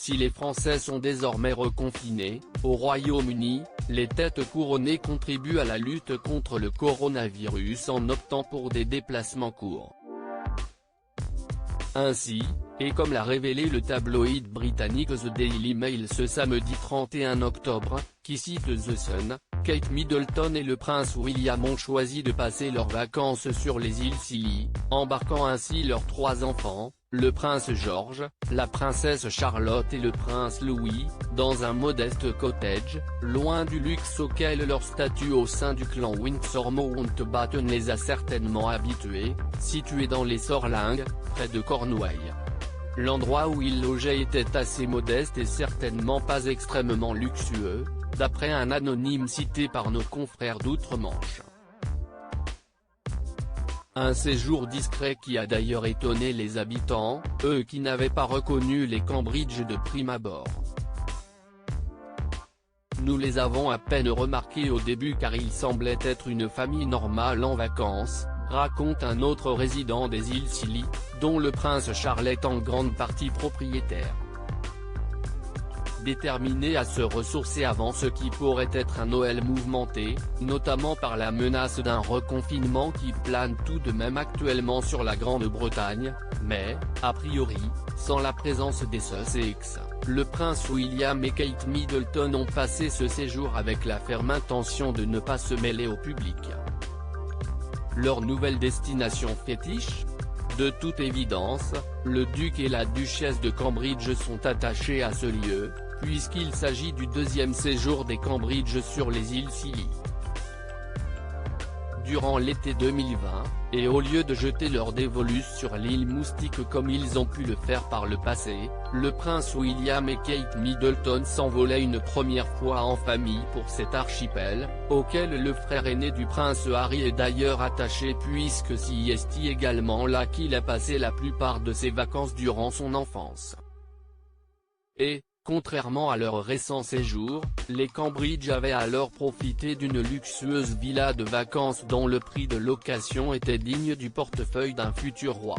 Si les Français sont désormais reconfinés, au Royaume-Uni, les têtes couronnées contribuent à la lutte contre le coronavirus en optant pour des déplacements courts. Ainsi, et comme l'a révélé le tabloïd britannique The Daily Mail ce samedi 31 octobre, qui cite The Sun, Kate Middleton et le prince William ont choisi de passer leurs vacances sur les îles Scilly, embarquant ainsi leurs 3 enfants, le prince George, la princesse Charlotte et le prince Louis, dans un modeste cottage, loin du luxe auquel leur statut au sein du clan Windsor Mountbatten les a certainement habitués, situé dans les Sorlingues, près de Cornouailles. L'endroit où ils logeaient était assez modeste et certainement pas extrêmement luxueux, d'après un anonyme cité par nos confrères d'outre-Manche. Un séjour discret qui a d'ailleurs étonné les habitants, eux qui n'avaient pas reconnu les Cambridge de prime abord. Nous les avons à peine remarqués au début car ils semblaient être une famille normale en vacances, raconte un autre résident des îles Scilly, dont le prince Charles est en grande partie propriétaire. Déterminés à se ressourcer avant ce qui pourrait être un Noël mouvementé, notamment par la menace d'un reconfinement qui plane tout de même actuellement sur la Grande-Bretagne, mais, a priori, sans la présence des Sussex, le prince William et Kate Middleton ont passé ce séjour avec la ferme intention de ne pas se mêler au public. Leur nouvelle destination fétiche ? De toute évidence, le duc et la duchesse de Cambridge sont attachés à ce lieu, puisqu'il s'agit du 2e séjour des Cambridge sur les îles Scilly. Durant l'été 2020, et au lieu de jeter leur dévolus sur l'île Moustique comme ils ont pu le faire par le passé, le prince William et Kate Middleton s'envolaient une première fois en famille pour cet archipel, auquel le frère aîné du prince Harry est d'ailleurs attaché puisque c'est également là qu'il a passé la plupart de ses vacances durant son enfance. Et, contrairement à leur récent séjour, les Cambridge avaient alors profité d'une luxueuse villa de vacances dont le prix de location était digne du portefeuille d'un futur roi.